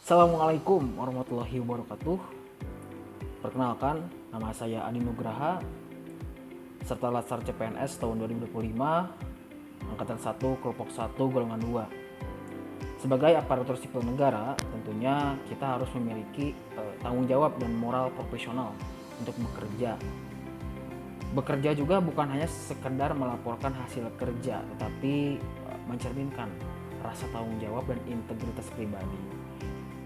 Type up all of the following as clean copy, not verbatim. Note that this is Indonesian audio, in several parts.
Assalamualaikum warahmatullahi wabarakatuh. Perkenalkan, nama saya Adi Nugraha, serta Latsar CPNS tahun 2025, Angkatan 1, Kelompok 1, Golongan 2. Sebagai aparatur sipil negara, tentunya kita harus memiliki tanggung jawab dan moral profesional untuk bekerja. Bekerja juga bukan hanya sekedar melaporkan hasil kerja, tetapi mencerminkan rasa tanggung jawab dan integritas pribadi.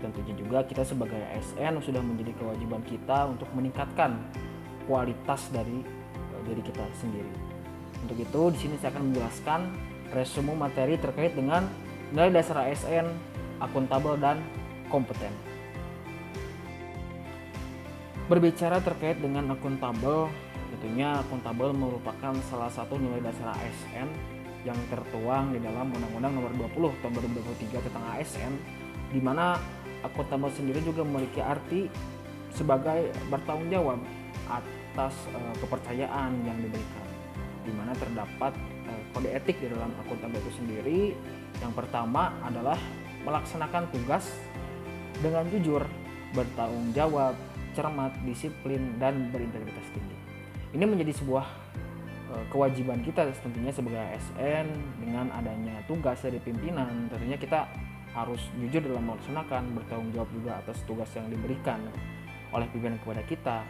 Tentunya juga kita sebagai ASN sudah menjadi kewajiban kita untuk meningkatkan kualitas dari diri kita sendiri. Untuk itu di sini saya akan menjelaskan resume materi terkait dengan nilai dasar ASN, akuntabel dan kompeten. Berbicara terkait dengan akuntabel, tentunya akuntabel merupakan salah satu nilai dasar ASN yang tertuang di dalam Undang-Undang Nomor 20 Tahun 2023 tentang ASN, di mana akuntabel sendiri juga memiliki arti sebagai bertanggung jawab atas kepercayaan yang diberikan, di mana terdapat kode etik di dalam akuntabel itu sendiri. Yang pertama adalah melaksanakan tugas dengan jujur, bertanggung jawab, cermat, disiplin, dan berintegritas tinggi. Ini menjadi sebuah kewajiban kita tentunya sebagai ASN. Dengan adanya tugas dari pimpinan, tentunya kita harus jujur dalam melaksanakan, bertanggung jawab juga atas tugas yang diberikan oleh pimpinan kepada kita,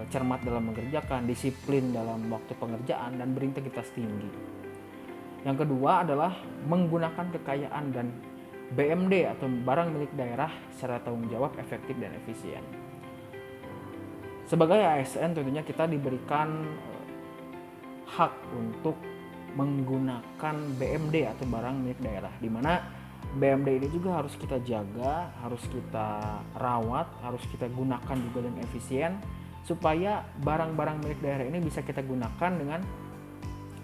cermat dalam mengerjakan, disiplin dalam waktu pengerjaan, dan berintegritas tinggi. Yang kedua adalah menggunakan kekayaan dan BMD atau barang milik daerah secara tanggung jawab, efektif, dan efisien. Sebagai ASN tentunya kita diberikan hak untuk menggunakan BMD atau barang milik daerah, di mana BMD ini juga harus kita jaga, harus kita rawat, harus kita gunakan juga dengan efisien, supaya barang-barang milik daerah ini bisa kita gunakan dengan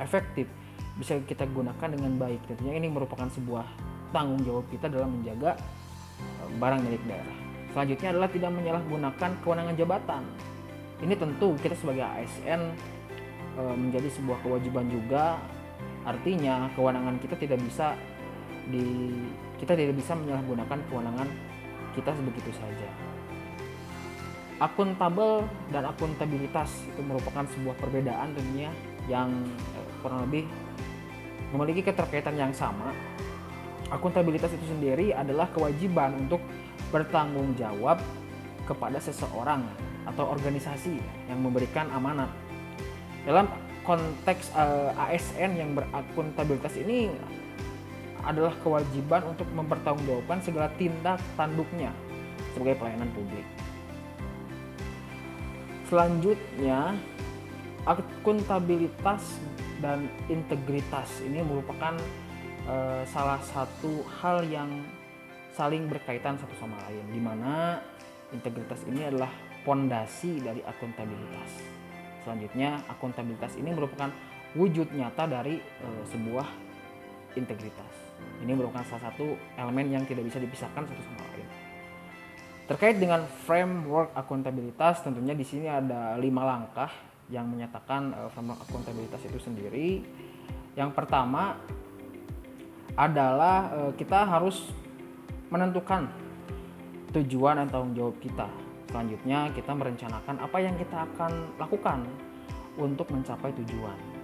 efektif, bisa kita gunakan dengan baik. Tentunya ini merupakan sebuah tanggung jawab kita dalam menjaga barang milik daerah. Selanjutnya adalah tidak menyalahgunakan kewenangan jabatan. Ini tentu kita sebagai ASN menjadi sebuah kewajiban juga. Artinya kewenangan kita tidak bisa menyalahgunakan kewenangan kita begitu saja. Akuntabel dan akuntabilitas itu merupakan sebuah perbedaan tentunya yang kurang lebih memiliki keterkaitan yang sama. Akuntabilitas itu sendiri adalah kewajiban untuk bertanggung jawab kepada seseorang atau organisasi yang memberikan amanat. Dalam konteks ASN yang berakuntabilitas ini adalah kewajiban untuk mempertanggungjawabkan segala tindak tanduknya sebagai pelayanan publik. Selanjutnya, akuntabilitas dan integritas ini merupakan salah satu hal yang saling berkaitan satu sama lain, di mana integritas ini adalah pondasi dari akuntabilitas. Selanjutnya, akuntabilitas ini merupakan wujud nyata dari sebuah integritas. Ini merupakan salah satu elemen yang tidak bisa dipisahkan satu sama lain. Terkait dengan framework akuntabilitas, tentunya di sini ada 5 langkah yang menyatakan framework akuntabilitas itu sendiri. Yang pertama adalah kita harus menentukan tujuan dan tanggung jawab kita. Selanjutnya kita merencanakan apa yang kita akan lakukan untuk mencapai tujuan.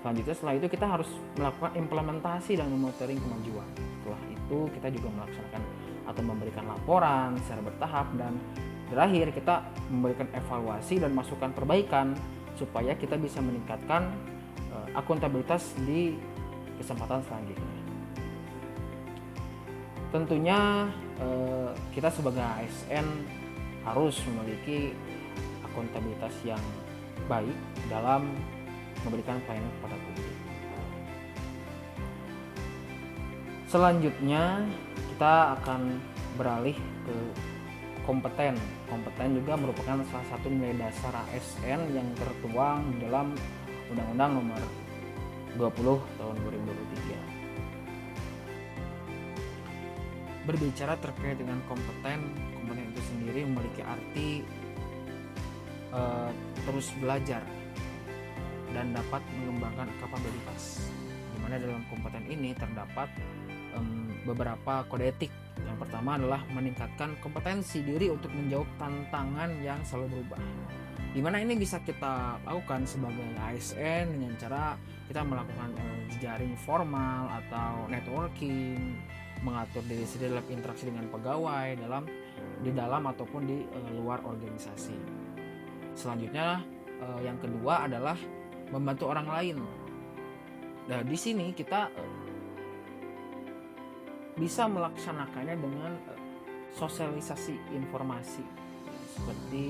Selanjutnya setelah itu kita harus melakukan implementasi dan memonitoring kemajuan. Setelah itu kita juga melaksanakan atau memberikan laporan secara bertahap, dan terakhir kita memberikan evaluasi dan masukan perbaikan supaya kita bisa meningkatkan akuntabilitas di kesempatan selanjutnya. Tentunya kita sebagai ASN harus memiliki akuntabilitas yang baik dalam memberikan pelayanan kepada publik. Selanjutnya kita akan beralih ke kompeten. Kompeten juga merupakan salah satu nilai dasar ASN yang tertuang dalam Undang-Undang Nomor 20 Tahun 2023. Berbicara terkait dengan kompeten itu sendiri memiliki arti terus belajar dan dapat mengembangkan kapabilitas, di mana dalam kompeten ini terdapat beberapa kode etik Yang pertama adalah meningkatkan kompetensi diri untuk menjawab tantangan yang selalu berubah. Dimana ini bisa kita lakukan sebagai ASN dengan cara kita melakukan jejaring formal atau networking, mengatur diri sendiri dalam interaksi dengan pegawai di dalam ataupun di luar organisasi. Selanjutnya yang kedua adalah membantu orang lain. Nah, di sini kita bisa melaksanakannya dengan sosialisasi informasi seperti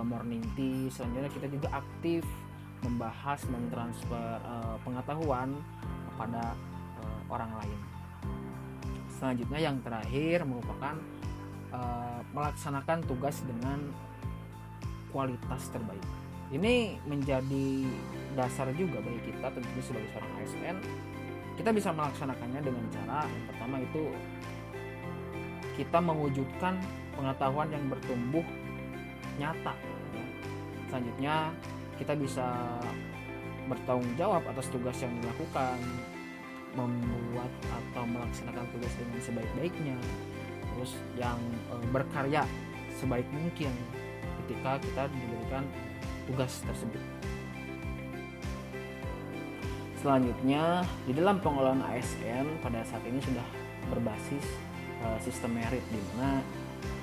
morning tea. Selanjutnya kita juga aktif membahas, mentransfer pengetahuan kepada orang lain. Selanjutnya yang terakhir merupakan melaksanakan tugas dengan kualitas terbaik. Ini menjadi dasar juga bagi kita tentunya sebagai seorang ASN. Kita bisa melaksanakannya dengan cara yang pertama itu kita mewujudkan pengetahuan yang bertumbuh nyata. Selanjutnya kita bisa bertanggung jawab atas tugas yang dilakukan, membuat atau melaksanakan tugas dengan sebaik-baiknya, terus yang berkarya sebaik mungkin ketika kita diberikan tugas tersebut. Selanjutnya di dalam pengelolaan ASN pada saat ini sudah berbasis sistem merit, di mana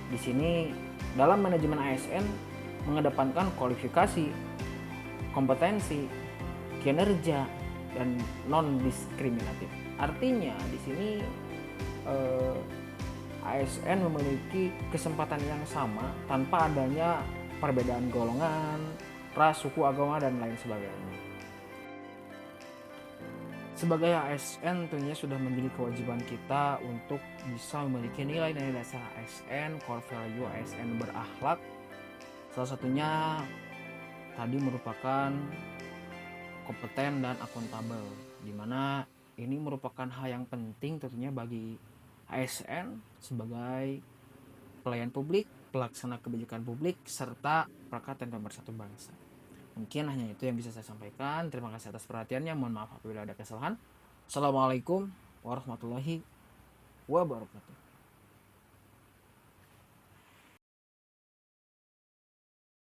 di sini dalam manajemen ASN mengedepankan kualifikasi, kompetensi, kinerja, dan non diskriminatif. Artinya di sini ASN memiliki kesempatan yang sama tanpa adanya perbedaan golongan, ras, suku, agama, dan lain sebagainya. Sebagai ASN tentunya sudah menjadi kewajiban kita untuk bisa memiliki nilai-nilai dasar ASN, core value ASN berakhlak. Salah satunya tadi merupakan kompeten dan akuntabel, di mana ini merupakan hal yang penting tentunya bagi ASN sebagai pelayan publik, pelaksana kebijakan publik, serta perangkat dan pemersatu bangsa. Mungkin hanya itu yang bisa saya sampaikan. Terima kasih atas perhatiannya. Mohon maaf apabila ada kesalahan. Assalamualaikum warahmatullahi wabarakatuh.